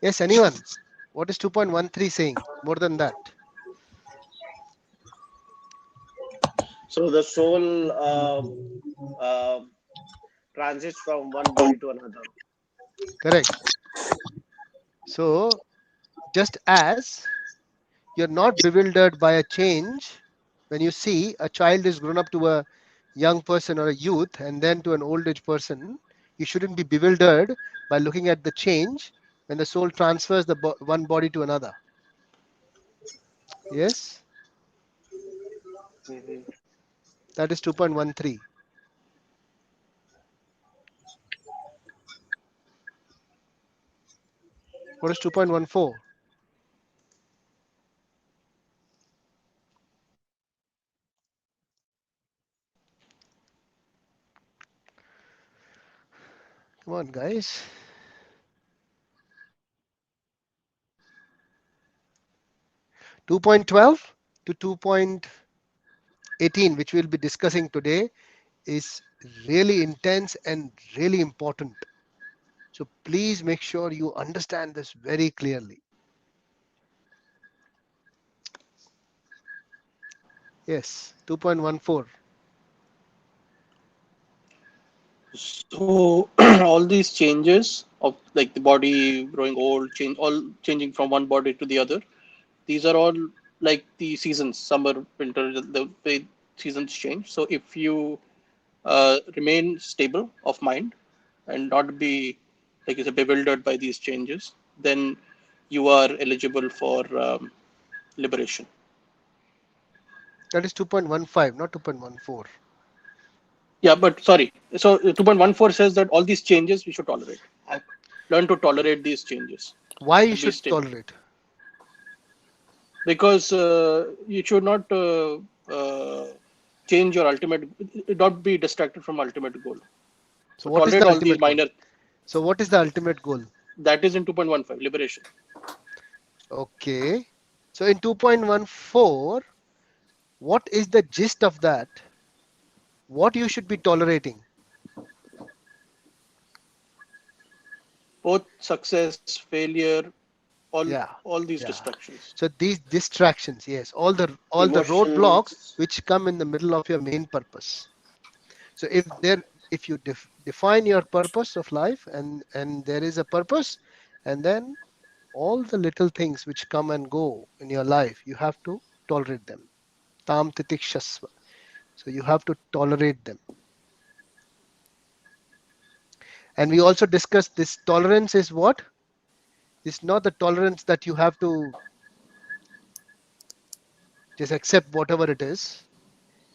Yes, anyone? What is 2.13 saying? More than that. So the soul transits from one body to another. Correct. So just as you're not bewildered by a change when you see a child is grown up to a young person or a youth and then to an old age person, you shouldn't be bewildered by looking at the change when the soul transfers the one body to another. Yes, Mhm. that is 2.13. What is 2.14? Come on, guys. 2.12 to 2.18, which we'll be discussing today, is really intense and really important. So please make sure you understand this very clearly. Yes, 2.14. So all these changes of like the body growing old, change all changing from one body to the other. These are all like the seasons, summer, winter, the way seasons change. So if you remain stable of mind and not be like you say bewildered by these changes, then you are eligible for liberation. That is 2.15, not 2.14. Yeah, but sorry. So 2.14 says that all these changes we should tolerate. Learn to tolerate these changes Why you and be should stable. tolerate? Because you should not change your ultimate, not be distracted from ultimate goal. So So what is the tolerate all the ultimate goal? minor. So what is the ultimate goal? That is in 2.15 liberation. Okay. So in 2.14, what is the gist of that? What you should be tolerating? Both success, failure, Yeah. all these Yeah. distractions. So these distractions, yes, all the roadblocks Emotions. which come in the middle of your main purpose. So if you define your purpose of life and there is a purpose, and then all the little things which come and go in your life, you have to tolerate them. Tam titikshasva. So you have to tolerate them. And we also discussed this tolerance is what? It's not the tolerance that you have to just accept whatever it is.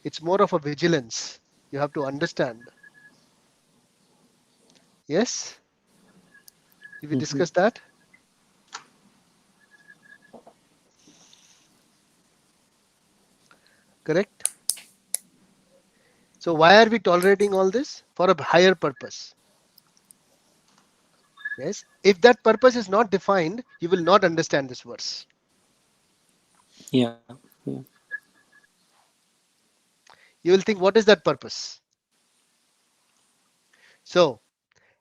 It's more of a vigilance. You have to understand. Yes? Did we Mhm. discuss that? Correct? So why are we tolerating all this? For a higher purpose. Yes. If that purpose is not defined, you will not understand this verse. Yeah, yeah. You will think, what is that purpose? So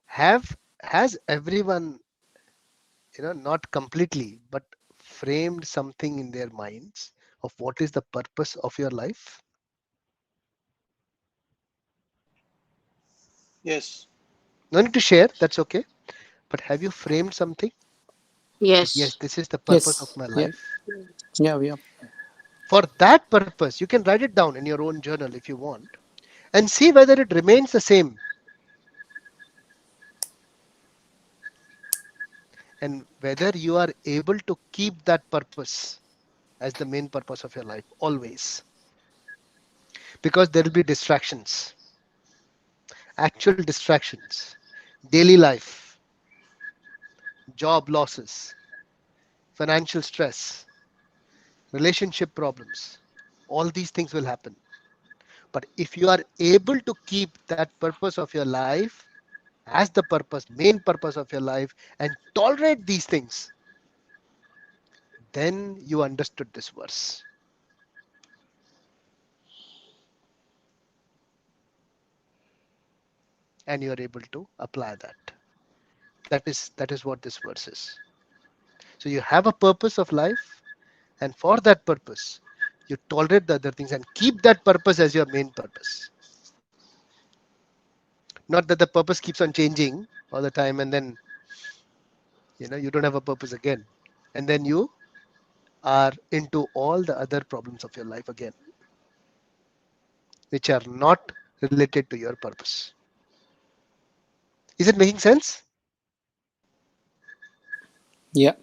has everyone, not completely, but framed something in their minds of what is the purpose of your life? Yes. No need to share, that's okay. But have you framed something that yes, Yes. this is the purpose of Yes. my Yeah. life? Yeah. Yeah. For that purpose, you can write it down in your own journal if you want and see whether it remains the same and whether you are able to keep that purpose as the main purpose of your life always. Because there will be distractions, actual distractions, daily life, job losses, financial stress, relationship problems. All these things will happen. But if you are able to keep that purpose of your life as the purpose, main purpose of your life, and tolerate these things, then you understood this verse and you are able to apply that. That is what this verse is. So you have a purpose of life, and for that purpose, you tolerate the other things and keep that purpose as your main purpose. Not that the purpose keeps on changing all the time, and then you don't have a purpose again, and then you are into all the other problems of your life again, which are not related to your purpose. Is it making sense? Yeah.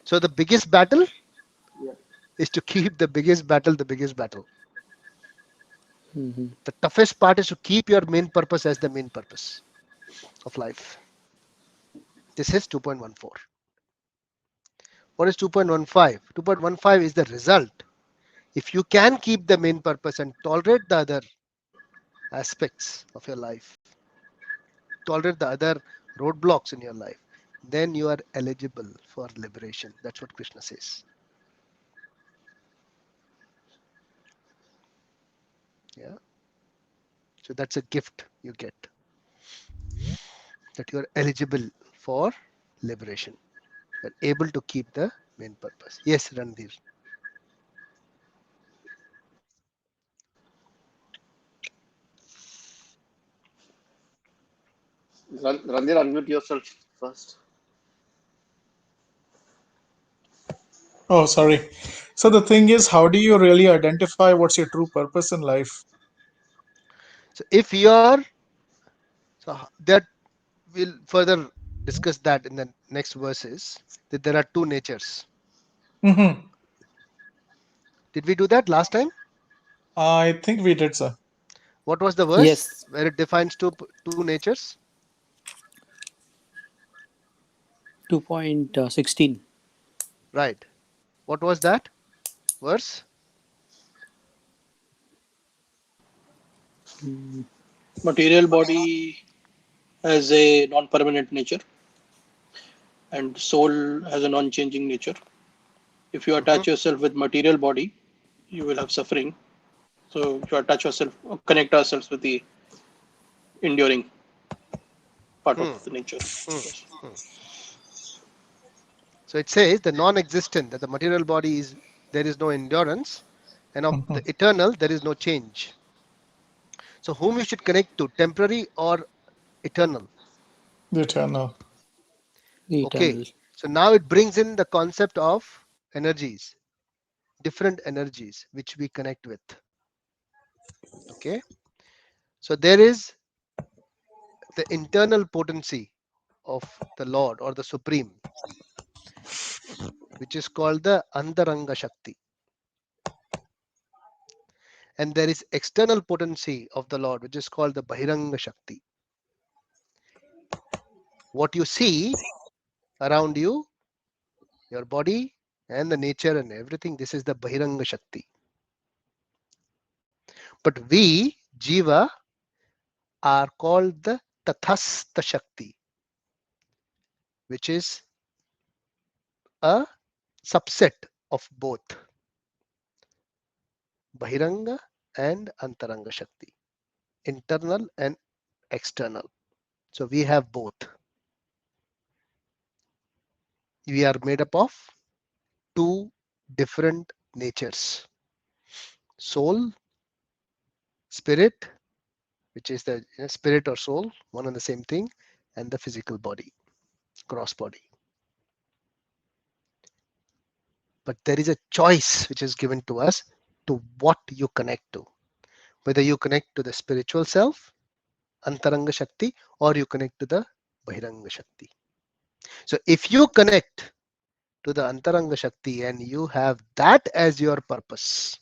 So the biggest battle Yeah. is to keep the biggest battle the biggest battle. Mm-hmm. The toughest part is to keep your main purpose as the main purpose of life. This is 2.14. What is 2.15? 2.15 is the result. If you can keep the main purpose and tolerate the other aspects of your life, tolerate the other roadblocks in your life, then you are eligible for liberation. That's what Krishna says. Yeah. So that's a gift you get, that you are eligible for liberation. You're able to keep the main purpose. Yes, Ranveer. Randir, unmute yourself first. Oh, sorry. So the thing is, how do you really identify what's your true purpose in life? So if you are, so that we'll further discuss that in the next verses, that there are two natures. Hmm. Did we do that last time? I think we did, sir. What was the verse Yes. where it defines two natures? 2.16. Right. What was that verse? Mm, Material body has a non-permanent nature, and soul has a non-changing nature. If you Mhm. attach yourself with material body, you will have suffering. So if you attach yourself, connect ourselves with the enduring part of Hmm. the nature. Hmm. Yes. Hmm. So it says the non-existent, that the material body is, there is no endurance, and of Hmm. the eternal there is no change. So whom you should connect to, temporary or eternal? The eternal. Okay. eternal. So now it brings in the concept of energies, different energies which we connect with. Okay. So there is the internal potency of the Lord or the Supreme, which is called the Antaranga Shakti. And there is external potency of the Lord, which is called the Bahiranga Shakti. What you see around you, your body and the nature and everything, this is the Bahiranga Shakti. But we, Jiva, are called the Tathastha Shakti, which is a subset of both Bahiranga and Antaranga Shakti, internal and external. So we have both. We are made up of two different natures: soul, spirit, which is the spirit or soul, one and the same thing, and the physical body, cross body. But there is a choice which is given to us to what you connect to, whether you connect to the spiritual self, Antaranga Shakti, or you connect to the Bahiranga Shakti. So if you connect to the Antaranga Shakti and you have that as your purpose,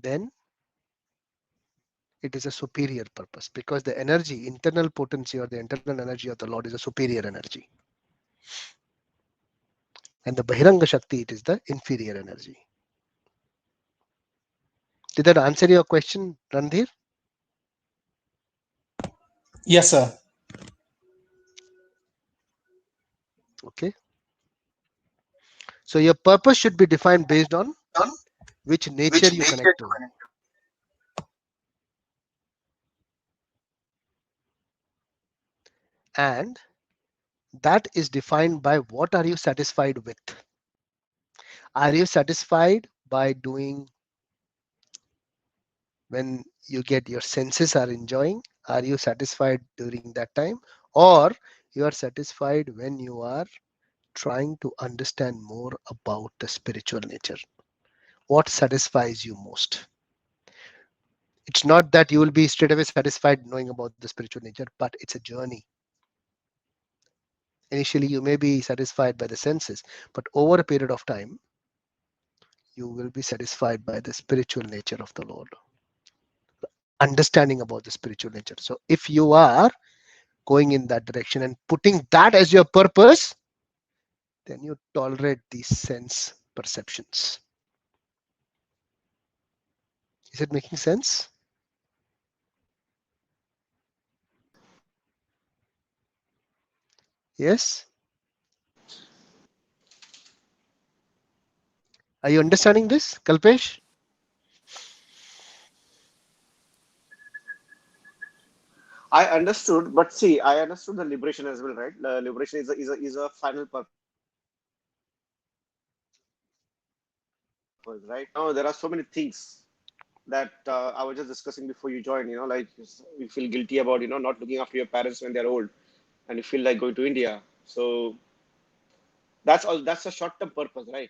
then it is a superior purpose, because the energy, internal potency or the internal energy of the Lord is a superior energy. And the Bahiranga Shakti, it is the inferior energy. Did that answer your question, Randhir? Yes, sir. Okay. So your purpose should be defined based on which nature you connect to. And that is defined by what are you satisfied with? Are you satisfied by doing when you get your senses are enjoying? Are you satisfied during that time? Or you are satisfied when you are trying to understand more about the spiritual nature? What satisfies you most? It's not that you will be straight away satisfied knowing about the spiritual nature, but it's a journey. Initially, you may be satisfied by the senses, but over a period of time, you will be satisfied by the spiritual nature of the Lord, understanding about the spiritual nature. So, if you are going in that direction and putting that as your purpose, then you tolerate these sense perceptions. Is it making sense? Yes? Are you understanding this, Kalpesh? I understood, but see, I understood the liberation as well, right? Liberation is a final purpose, right? Now there are so many things that I was just discussing before you joined. Like you feel guilty about not looking after your parents when they're old, and you feel like going to India. So that's all. That's a short-term purpose, right?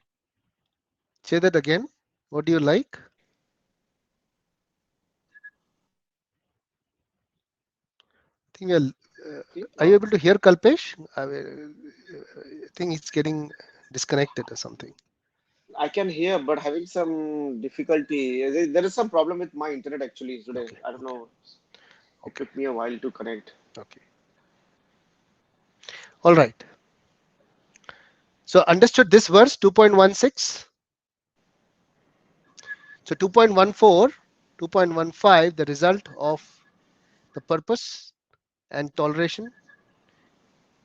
Say that again. What do you like? I think are you able to hear Kalpesh? I think it's getting disconnected or something. I can hear, but having some difficulty. There is some problem with my internet actually today. Okay, I don't okay, know. It okay, took me a while to connect. okay. All right. So understood this verse 2.16. So 2.14, 2.15, the result of the purpose and toleration.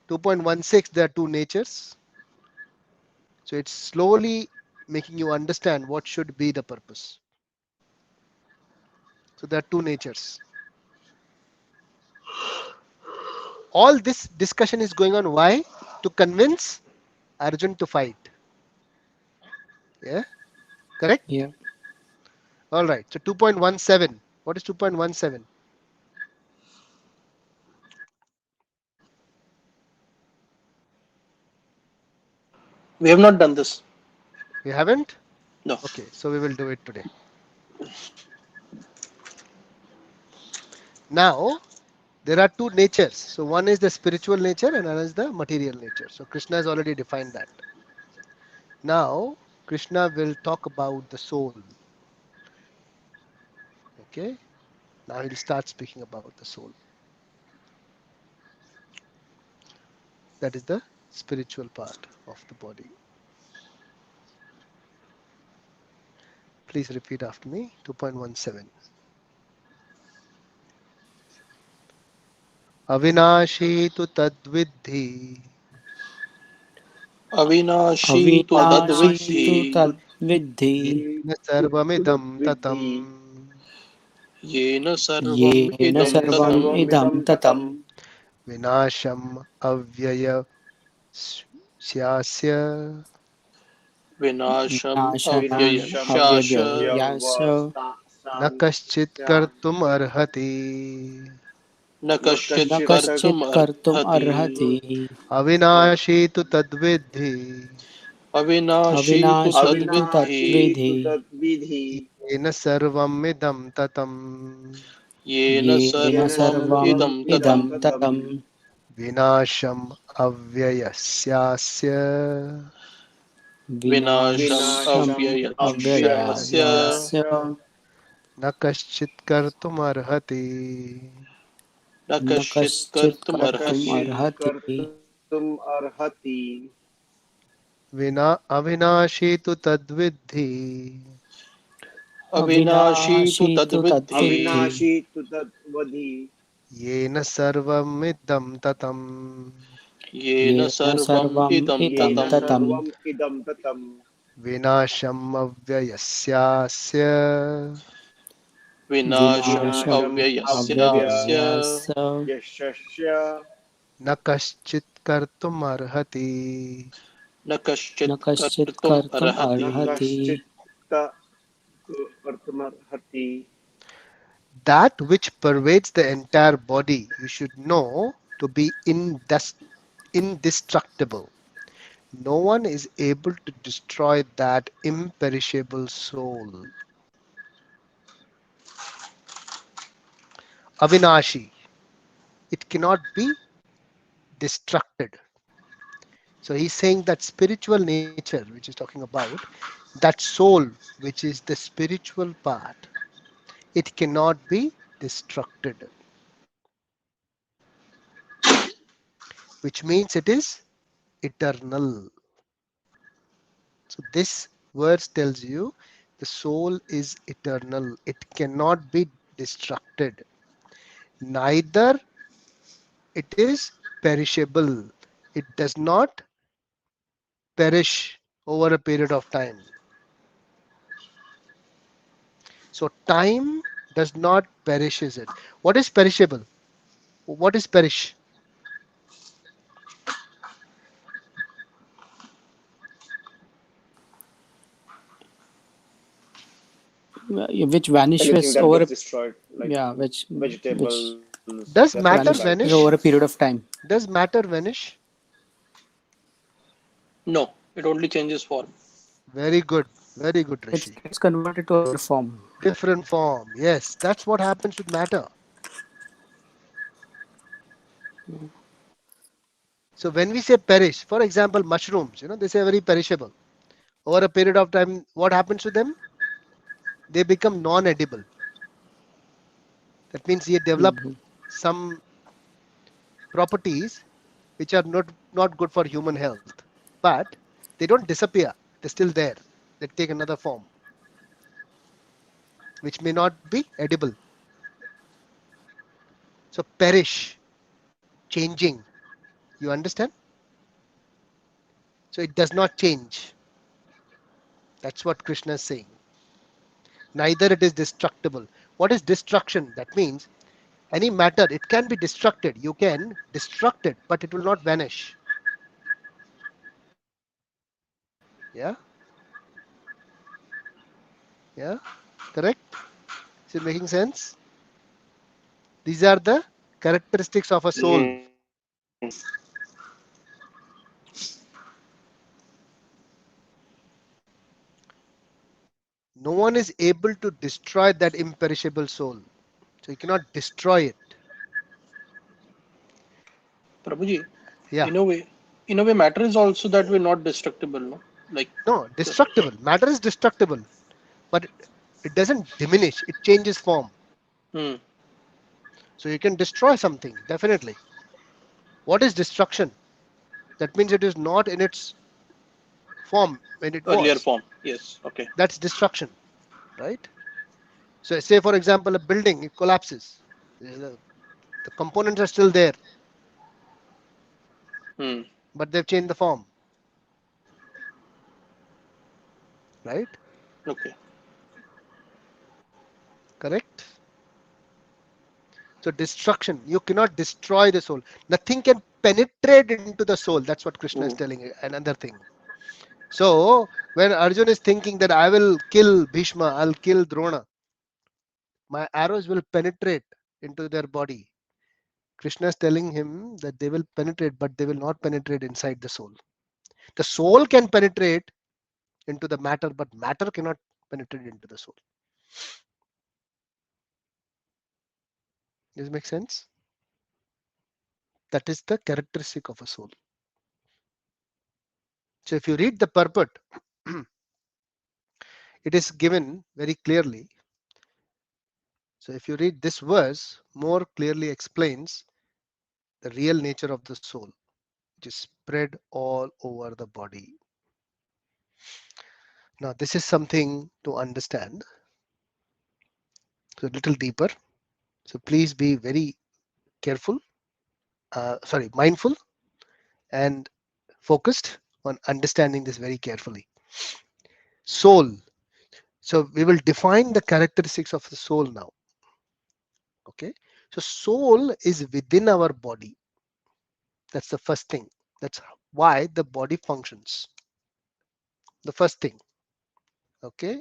2.16, there are two natures. So it's slowly making you understand what should be the purpose. So there are two natures. All this discussion is going on. Why? To convince Arjun to fight. Yeah, correct? Yeah. All right. So 2.17. What is 2.17? We have not done this. We haven't? No. Okay, so we will do it today. Now, there are two natures. So one is the spiritual nature and another is the material nature. So Krishna has already defined that. Now, Krishna will talk about the soul. Okay. Now he'll start speaking about the soul. That is the spiritual part of the body. Please repeat after me. 2.17. अविनाशी तु तद्विद्धि Avinashi tu अविनाशी Avinashi tadviddhi. तु tu तद्विद्धि येन सर्वमिदं ततम् tadvidhi. Yena sarvam येन idam Yena सर्वम् tatam. इदं sarvamidam ततम् tatam. विनाशम् अव्ययस्यास्य Vinasham विनाशनम् Vinasham avyayashasya. अव्यव्ययस्य न कश्चित् avyavastasya. कर्तुम् अर्हति Na Na kasyat न kaschit kartum कश्चित् कर्तुम् arhati. अर्हति अविनाशी तु तद्विद्धि Avinashi tu अविनाशी तु tadviddhi. Avinashi तद्विधि tu tadvidhi. येन सर्वमिदं ततम् Yena येन Yena sarvam सर्वम् sarvam idam इदं idam tatam. ततम् tatam. विनाशम् अव्ययस्यास्य Vinasham विनाशम् Vinasham avyayashasya. अव्ययस्य avyayasya. न कश्चित् कर्तुम् अर्हति Na न kasyat कश्चित् kartum Na कर्तुम् arhati. kaschit अर्हति kartum arhati. अविनाशी तु तद्विद्धि Avinashi tu अविनाशी तु tadviddhi. तद्विद्धि Avinashi tu tadvadhi. येन सर्वमिदं ततम् Yena येन sarvam सर्वम् idam इदं Yena tatam. ततम् sarvam idam tatam. विनाशम् अव्ययस्यास्य Vinasham विनाशम् Vinasham avyayasya. अव्यव्ययस्य avyayasya. न कश्चित् कर्तुम् अर्हति. न न कश्चित् कश्चित् कर्तुम् कर्तुम् अर्हति. न अर्हति. कश्चित् कर्तुमर्हति. That which pervades the entire body, you should know to be indestructible. No one is able to destroy that imperishable soul. Avinashi. It cannot be destructed. So he's saying that spiritual nature, which is talking about, that soul, which is the spiritual part, it cannot be destructed, which means it is eternal. So this verse tells you the soul is eternal. It cannot be destructed. Neither it is perishable. It does not perish over a period of time. So time does not perishes it. What is perishable? What is perish? Which vanishes Anything that over a, gets destroyed, like yeah, which vegetables, Does that matter type of vanishes items. vanish? over a period of time. Does matter vanish? No, it only changes form. Very good. Very good, It Rishi. gets converted to other form. Different form. Yes, that's what happens with matter. So when we say perish, for example, mushrooms, they say very perishable. Over a period of time, what happens to them? They become non-edible. That means they develop Hmm. some properties which are not good for human health. But they don't disappear. They're still there. They take another form, which may not be edible. So perish, changing. You understand? So it does not change. That's what Krishna is saying. Neither it is destructible. What is destruction? That means any matter, it can be destructed. You can destruct it, but it will not vanish. Yeah, yeah, correct. Is it making sense? These are the characteristics of a soul. Mm. No one is able to destroy that imperishable soul. So you cannot destroy it. Prabhuji, Yeah, in a way, matter is also that way not destructible, no? Like no, the, destructible. Matter is destructible, but it doesn't diminish. It changes form. hmm, So you can destroy something, definitely. What is destruction? That means it is not in its form when it earlier was. form. Yes. Okay. That's destruction, right? So say for example, a building, it collapses. The components are still there, Hmm. but they've changed the form, right? Okay. Correct? So destruction, you cannot destroy the soul. Nothing can penetrate into the soul. That's what Krishna is Mm. telling. Another thing. So when Arjun is thinking that I will kill Bhishma, I'll kill Drona, my arrows will penetrate into their body. Krishna is telling him that they will penetrate, but they will not penetrate inside the soul. The soul can penetrate into the matter, but matter cannot penetrate into the soul. Does it make sense? That is the characteristic of a soul. So if you read the purport, it is given very clearly. So if you read this verse, more clearly explains the real nature of the soul, which is spread all over the body. Now, this is something to understand. So a little deeper. So please be very careful, mindful and focused on understanding this very carefully. Soul. So we will define the characteristics of the soul now. Okay. So soul is within our body. That's the first thing. That's why the body functions. The first thing. Okay.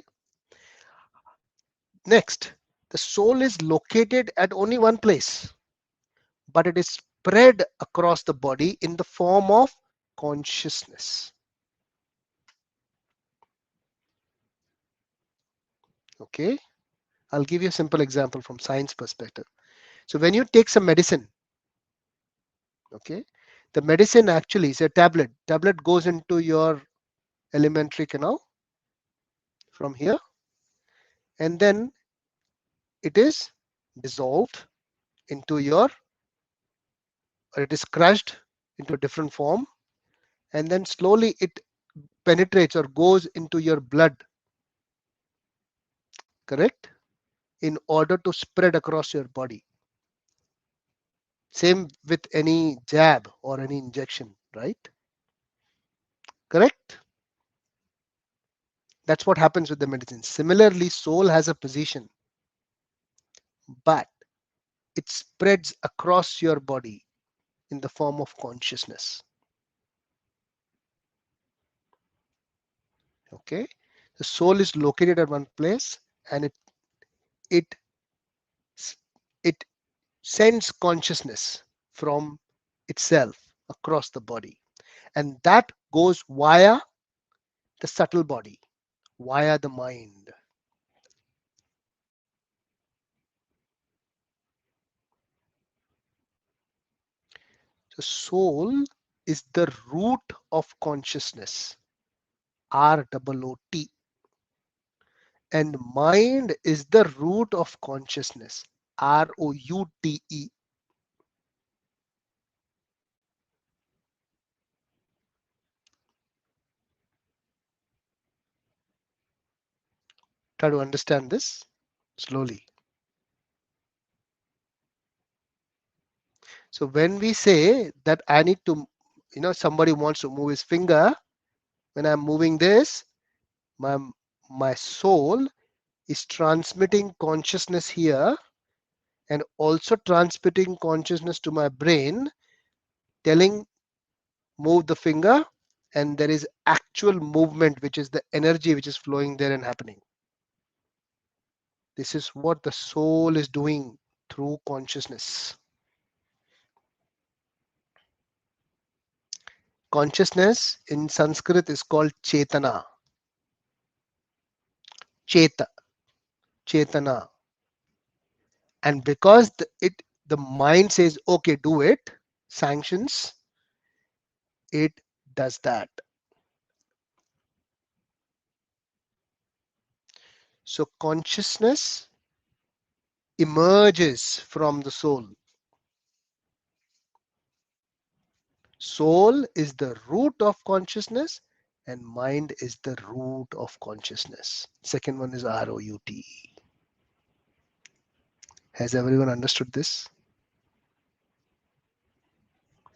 Next, the soul is located at only one place, but it is spread across the body in the form of consciousness. Okay. I'll give you a simple example from science perspective. So when you take some medicine, okay, the medicine actually is a tablet. Tablet goes into your alimentary canal from here, and then it is dissolved into your, or it is crushed into a different form, and then slowly it penetrates or goes into your blood, correct, in order to spread across your body. Same with any jab or any injection, right? Correct. That's what happens with the medicine. Similarly, soul has a position, but it spreads across your body in the form of consciousness. Okay, the soul is located at one place, and it it sends consciousness from itself across the body, and that goes via the subtle body, via the mind. The soul is the root of consciousness, ROOT, and mind is the root of consciousness, ROUTE. Try to understand this slowly. So when we say that I need to, somebody wants to move his finger, when I'm moving this, my my soul is transmitting consciousness here and also transmitting consciousness to my brain, telling move the finger, and there is actual movement, which is the energy which is flowing there and happening. This is what the soul is doing through consciousness. Consciousness in Sanskrit is called chetana. Cheta, chetana. And because the mind says, okay, do it, sanctions, it does that. So consciousness emerges from the soul. Soul is the root of consciousness, and mind is the root of consciousness. Second one is ROUT. Has everyone understood this?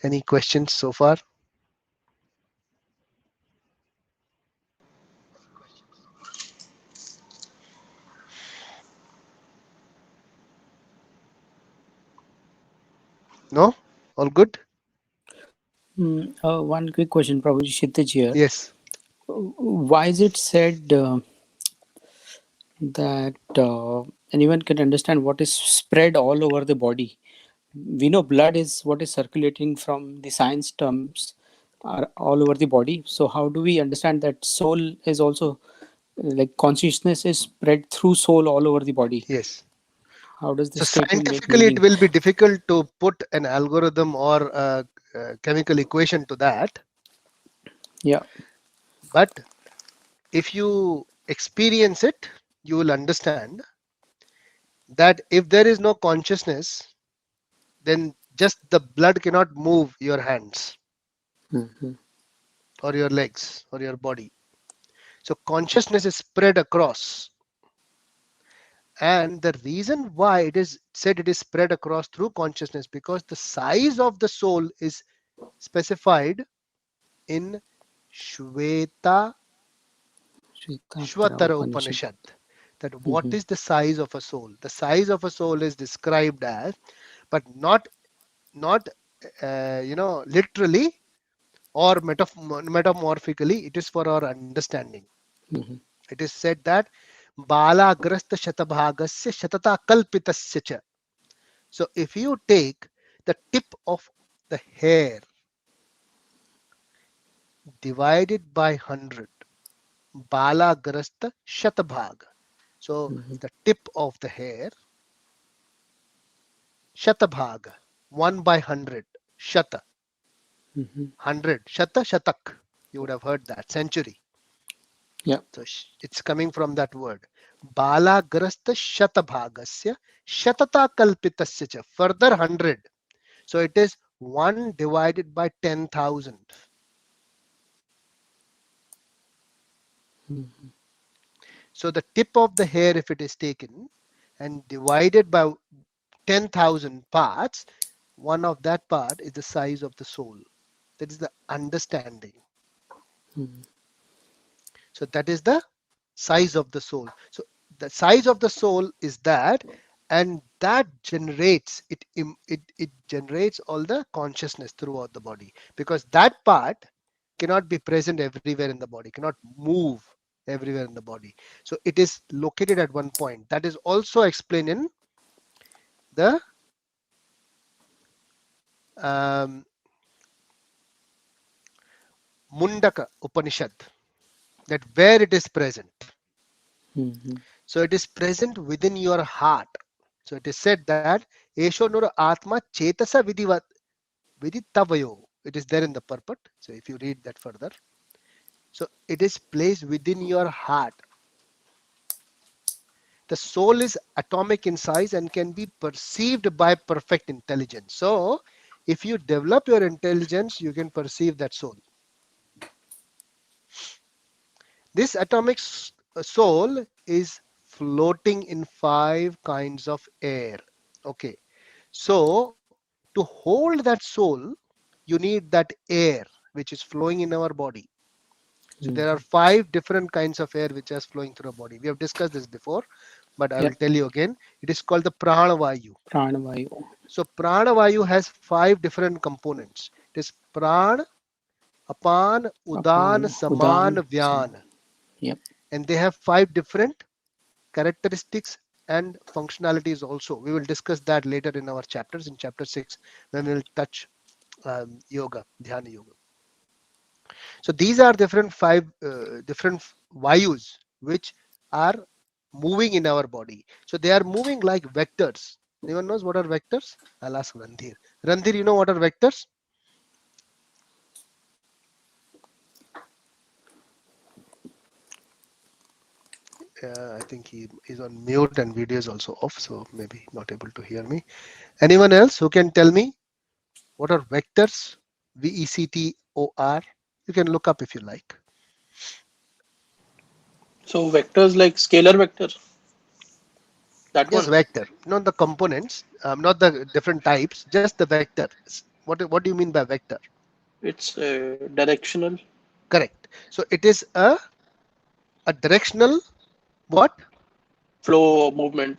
Any questions so far? No? All good? One quick question, Prabhuji, Kshitij here. Yes. Why is it said that anyone can understand what is spread all over the body? We know blood is what is circulating from the science terms are all over the body. So how do we understand that soul is also like consciousness is spread through soul all over the body? Yes. How does So this statement make scientifically, it meaning? will be difficult to put an algorithm or a chemical equation to that. Yeah. But if you experience it, you will understand that if there is no consciousness, then just the blood cannot move your hands Mhm. or your legs or your body. So consciousness is spread across. And the reason why it is said it is spread across through consciousness, because the size of the soul is specified in Shweta Shvetatra Shvatara Upanishad. Upanishad. That what Mhm. is the size of a soul? The size of a soul is described as, but not literally or metamorphically, it is for our understanding. Mhm. It is said that balagrasta shatabhagasya shatata kalpitasya cha. So if you take the tip of the hair divided by 100, balagrasta shatabhaga. So Mhm. the tip of the hair, shatabhaga, 1 by 100, shata, Mhm. 100, shata, shatak. You would have heard that, century. Yeah. So it's coming from that word. Balagrasta shatabhagasya shatata kalpitasya cha. Further 100. So it is 1 divided by 10,000. Mhm. So the tip of the hair, if it is taken and divided by 10,000 parts, one of that part is the size of the soul. That is the understanding. Mhm. So that is the size of the soul. So the size of the soul is that, and that generates it generates all the consciousness throughout the body, because that part cannot be present everywhere in the body, cannot move everywhere in the body. So it is located at one point. That is also explained in the um, Mundaka Upanishad, that where it is present. Mhm. So it is present within your heart. So it is said that Esho Nur Atma Chetasa Viditavayo. It is there in the purport. So if you read that further. So it is placed within your heart. The soul is atomic in size and can be perceived by perfect intelligence. So if you develop your intelligence, you can perceive that soul. This atomic soul is floating in 5 kinds of air. Okay. So to hold that soul, you need that air which is flowing in our body. So there are Mhm. 5 different kinds of air which is flowing through our body. We have discussed this before, but I Yeah. will tell you again. It is called the prana vayu. Pranavayu. So prana vayu has 5 different components. It is pran, apan, udan, Apan. saman, Udan. Sama. vyan, Yep. and they have 5 different characteristics and functionalities also. We will discuss that later in our chapters, in chapter 6, when we will touch yoga, dhyana yoga. So these are different vayus which are moving in our body. So they are moving like vectors. Anyone knows what are vectors? I'll ask Randhir. Randhir, you know what are vectors? I think he is on mute and video is also off, so maybe not able to hear me. Anyone else who can tell me what are vectors? VECTOR. You can look up if you like. So vectors like scalar vector, that Yes, one. vector, not the components, not the different types, just the vectors. What do you mean by vector? It's directional Correct. So it is a directional what? flow movement.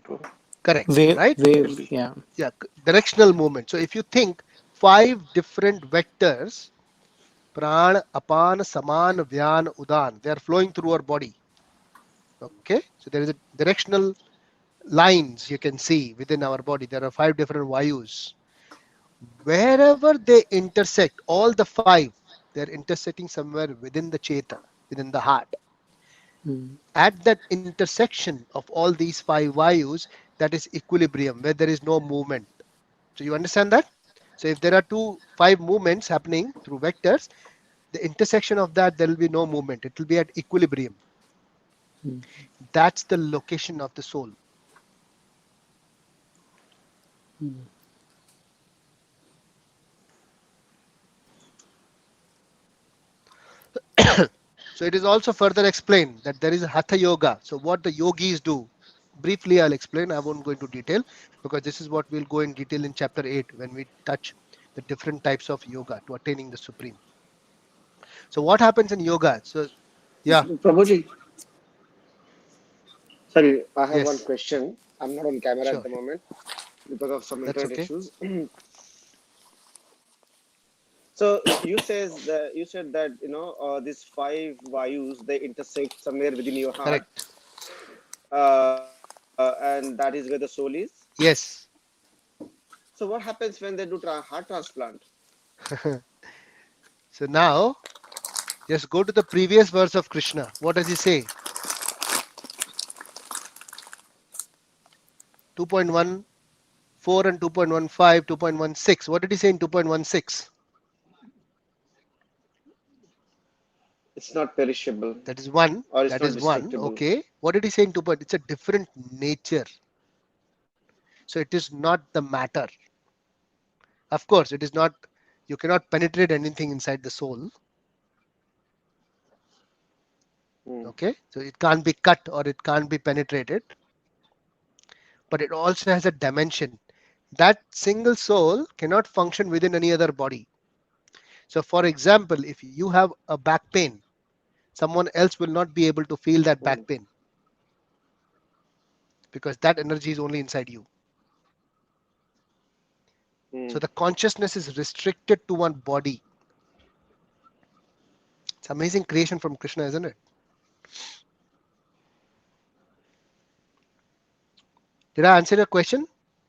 Correct, Wave. right? Can Wave. be. Yeah. Yeah, directional movement. So if you think 5 different vectors, pran, apan, saman, vyan, udan, they are flowing through our body. Okay, so there is a directional lines you can see within our body. There are 5 different vayus. Wherever they intersect, all the 5, they're intersecting somewhere within the cheta, within the heart. Mm. At that intersection of all these 5 vayus, that is equilibrium, where there is no movement. So you understand that? So if there are 5 movements happening through vectors, the intersection of that, there will be no movement. It will be at equilibrium. Mm. That's the location of the soul. Mm. So it is also further explained that there is a hatha yoga. So what the yogis do, briefly I'll explain. I won't go into detail because this is what we'll go in detail in chapter 8 when we touch the different types of yoga to attaining the supreme. So what happens in yoga? So yeah, Prabhuji, sorry, I have one yes, question. I'm not on camera at sure, the moment because of some that's internet okay. issues. So you said that these five vayus they intersect somewhere within your heart, Correct. and that is where the soul is. Yes. So what happens when they do heart transplant? So now just go to the previous verse of Krishna. What does he say? 2.14 and 2.15, 2.16. What did he say in 2.16? It's not perishable That is one. or it's That not is one. destructible. Okay. What did he say in 2. It's a different nature. So it is not the matter. Of course, it is not. You cannot penetrate anything inside the soul. Hmm. Okay. So it can't be cut or it can't be penetrated. But it also has a dimension. That single soul cannot function within any other body. So for example, if you have a back pain, someone else will not be able to feel that Hmm. back pain because that energy is only inside you. Hmm. So the consciousness is restricted to one body. It's amazing creation from Krishna, isn't it? Did I answer your question,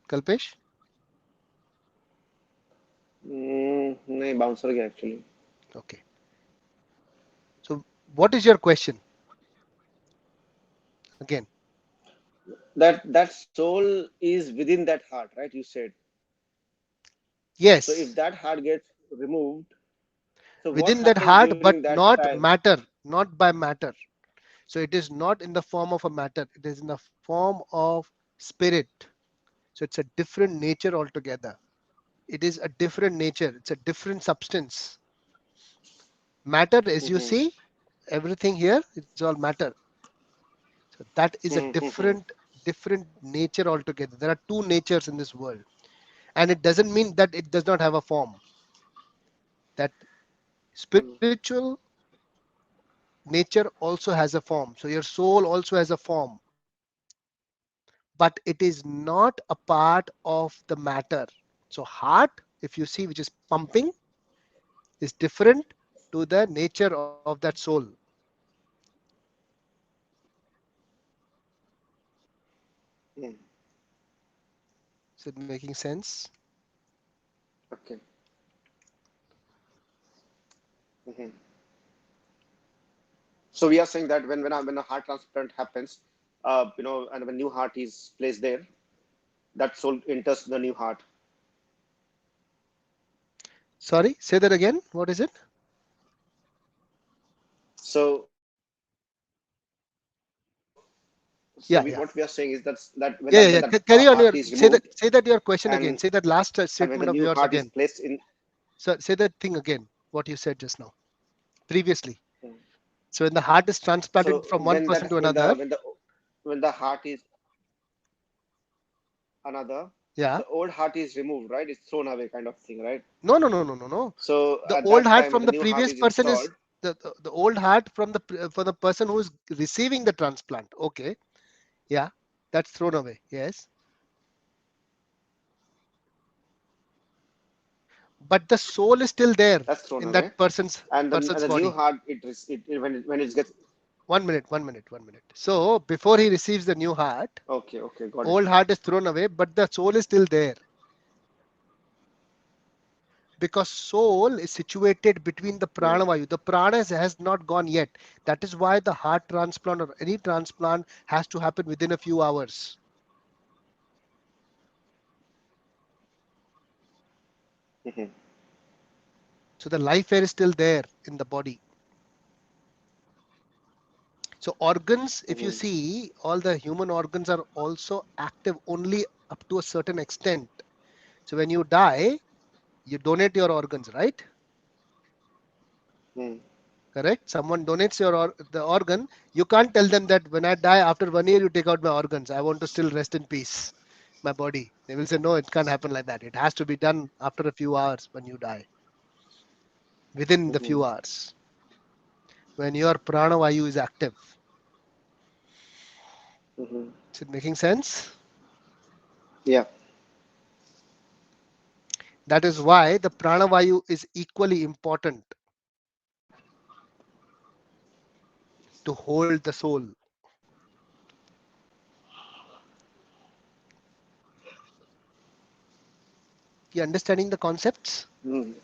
Kalpesh? नहीं bouncer गया actually. Okay. So what is your question again? That soul is within that heart, right? You said. So if Yes, that heart gets removed, so what within that happens heart, during but that not time? matter, not by matter. So it is not in the form of a matter. It is in the form of spirit. So it's a different nature altogether. It is a different nature. It's a different substance. Matter, as you Mm-hmm. see, everything here, it's all matter. So that is a Mm-hmm. different nature altogether. There are two natures in this world, and it doesn't mean that it does not have a form. That spiritual nature also has a form. So your soul also has a form, but it is not a part of the matter. So heart, if you see, which is pumping, is different to the nature of that soul. Mm. Is it making sense? Okay. Mm-hmm. So we are saying that when a heart transplant happens, and when new heart is placed there, that soul enters the new heart. Sorry, say that again. What is it? So what we are Yeah, saying is yeah, that when that yeah, yeah, yeah. heart Carry is on your removed say that your question and again. Say that last and when the statement of new yours heart is again. placed in, So say that thing again. What you said just now, previously. So when the heart is so transplanted from one when person that to another, when the heart is another, yeah. the old heart is removed, right? It's thrown away, kind of thing, right? No, no, no, no, no, no. So The at old that heart time, when from the the new heart previous is person is installed, the old heart from for the person who is receiving the transplant. Okay, yeah, that's thrown away. Yes, but the soul is still there that's thrown in away, that person's and person's the new body. heart when it gets 1 minute, 1 minute, 1 minute. So before he receives the new heart, okay, got it. old heart is thrown away, but the soul is still there because soul is situated between the Hmm. prana vayu. The prana has not gone yet. That is why the heart transplant or any transplant has to happen within a few hours. Mhm. So the life air is still there in the body. So organs, if you Mhm. see, all the human organs are also active only up to a certain extent. So when you die, you donate your organs, right? Hmm. Correct? Someone donates the organ. You can't tell them that when I die after 1 year, you take out my organs. I want to still rest in peace, my body. They will say, no, it can't happen like that. It has to be done after a few hours when you die, within the Mhm. few hours, when your prana vayu is active. Mhm. Is it making sense? Yeah. That is why the pranavayu is equally important to hold the soul. You understanding the concepts? Mm.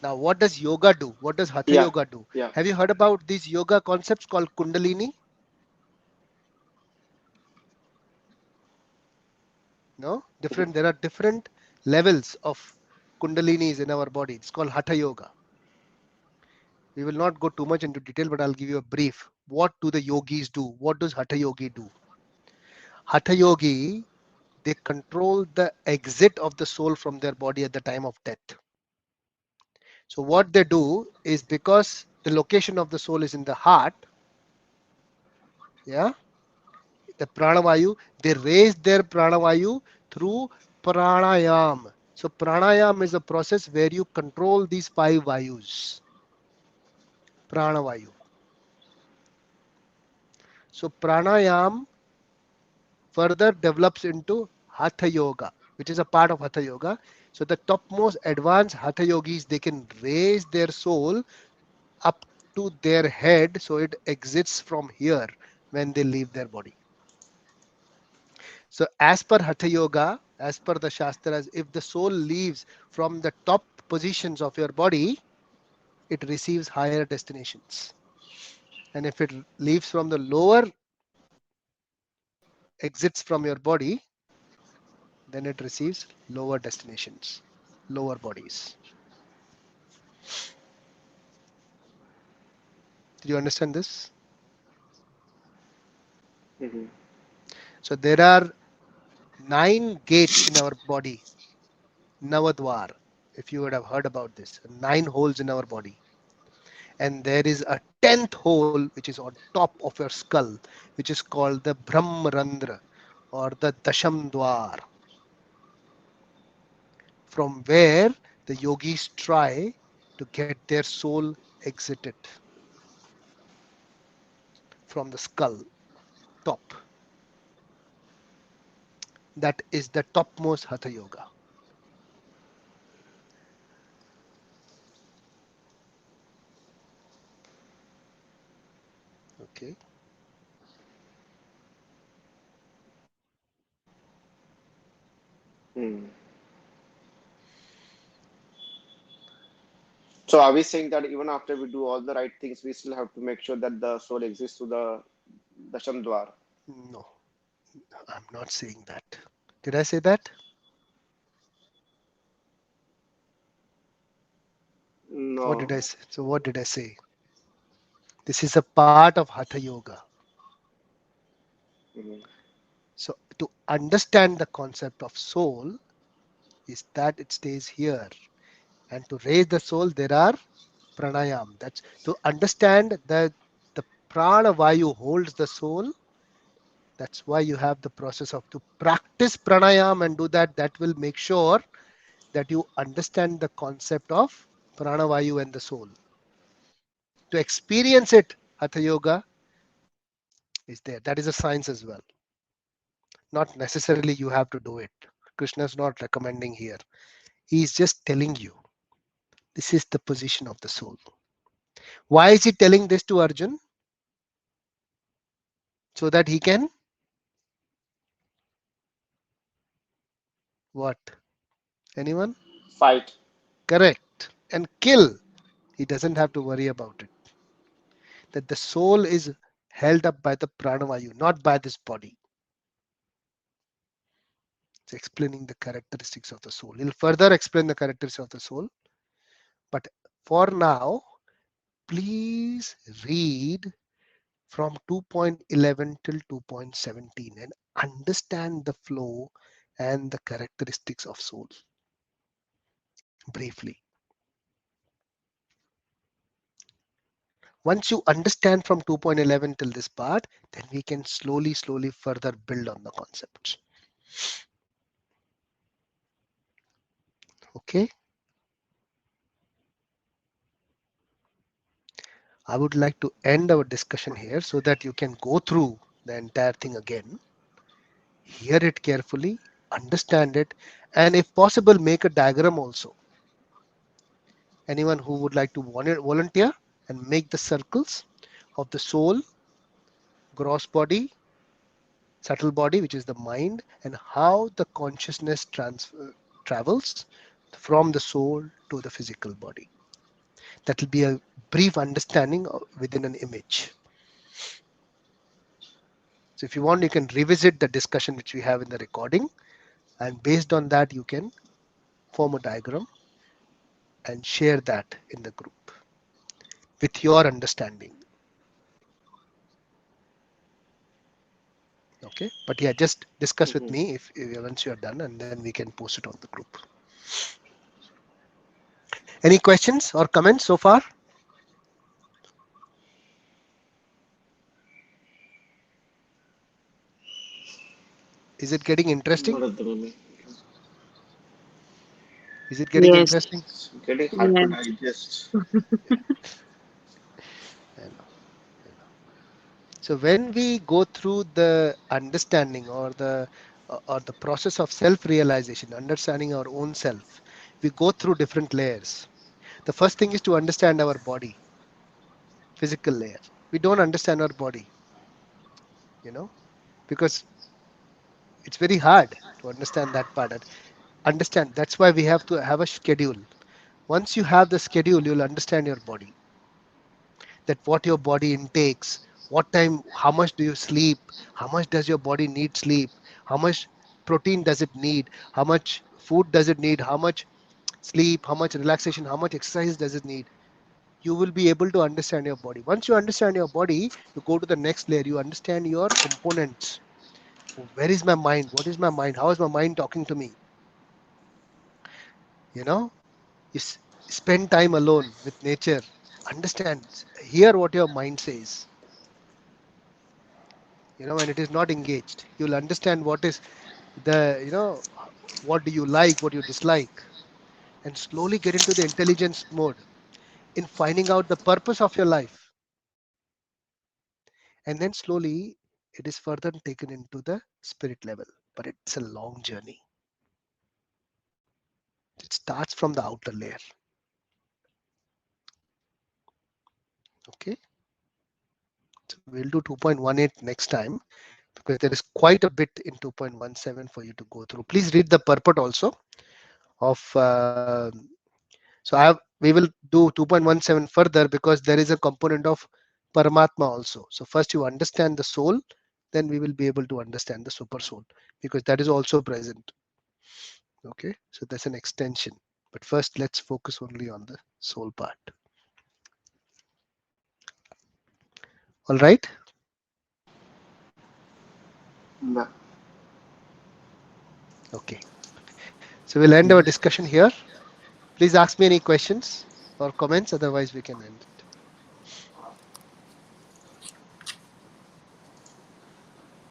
Now, what does yoga do? What does hatha Yeah, yoga do? yeah. Have you heard about these yoga concepts called kundalini? No, different. There are different levels of kundalinis in our body. It's called hatha yoga. We will not go too much into detail, but I'll give you a brief. What do the yogis do? What does hatha yogi do? Hatha yogi, they control the exit of the soul from their body at the time of death. So what they do is, because the location of the soul is in the heart, yeah, the pranavayu, they raise their pranavayu through pranayam. So pranayam is a process where you control these five vayus. Pranavayu. So pranayam further develops into hatha yoga, which is a part of hatha yoga. So the topmost advanced hatha yogis, they can raise their soul up to their head, so it exits from here when they leave their body. So as per hatha yoga, as per the shastras, if the soul leaves from the top positions of your body, it receives higher destinations. And if it leaves from the lower exits from your body, then it receives lower destinations, lower bodies. Did you understand this? Hmm. So there are 9 gates in our body, Navadwar. If you would have heard about this, 9 holes in our body. And there is a 10th hole which is on top of your skull, which is called the Brahmarandra or the Dasham Dwar, from where the yogis try to get their soul exited from the skull top. That is the topmost hatha yoga. Okay. Mm. So are we saying that even after we do all the right things, we still have to make sure that the soul exists to the Dasham Dwar? No, I'm not saying that. Did I say that? What did No. I say? So what did I say? This is a part of hatha yoga. Hmm. So to understand the concept of soul is that it stays here. And to raise the soul, there are pranayam. That's to understand that the prana vayu holds the soul. That's why you have the process of to practice pranayam and do that. That will make sure that you understand the concept of prana vayu and the soul. To experience it, hatha yoga is there. That is a science as well. Not necessarily you have to do it. Krishna is not recommending here. He is just telling you this is the position of the soul. Why is he telling this to Arjun? So that he can what? Anyone? Fight. Correct. And kill. He doesn't have to worry about it. That the soul is held up by the pranavayu, not by this body. It's explaining the characteristics of the soul. He'll further explain the characteristics of the soul. But for now, please read from 2.11 till 2.17 and understand the flow and the characteristics of soul briefly. Once you understand from 2.11 till this part, then we can slowly further build on the concepts. Okay. I would like to end our discussion here so that you can go through the entire thing again, hear it carefully, understand it, and if possible, make a diagram also. Anyone who would like to volunteer and make the circles of the soul, gross body, subtle body, which is the mind, and how the consciousness travels from the soul to the physical body. That will be a brief understanding within an image. So if you want, you can revisit the discussion which we have in the recording, and based on that, you can form a diagram and share that in the group with your understanding. Okay, but yeah, just discuss with Mhm. me if once you are done, and then we can post it on the group. Any questions or comments so far? Is it getting interesting? Not at the moment. Is it getting Yes. interesting? It's getting hard to Yes. digest. I know, I know. So when we go through the understanding or the process of self-realization, understanding our own self, we go through different layers. The first thing is to understand our body, physical layer. We don't understand our body, you know, because it's very hard to understand that part. And understand that's why we have to have a schedule. Once you have the schedule, you'll understand your body, that what your body intakes, what time, how much do you sleep, how much does your body need sleep, how much protein does it need, how much food does it need, how much sleep, how much relaxation, how much exercise does it need. You will be able to understand your body. Once you understand your body, you go to the next layer. You understand your components. Where is my mind? What is my mind? How is my mind talking to me? You know, you spend time alone with nature. Understand, hear what your mind says. When it is not engaged, you'll understand what is what do you like, what you dislike, and slowly get into the intelligence mode in finding out the purpose of your life. And then slowly it is further taken into the spirit level. But it's a long journey. It starts from the outer layer. Okay. So we'll do 2.18 next time, because there is quite a bit in 2.17 for you to go through. Please read the purport also of so we will do 2.17 further, because there is a component of Paramatma also. So first you understand the soul, then we will be able to understand the super soul, because that is also present. Okay, so that's an extension. But first let's focus only on the soul part. All right. Yeah. Okay. So we'll end our discussion here. Please ask me any questions or comments, otherwise we can end.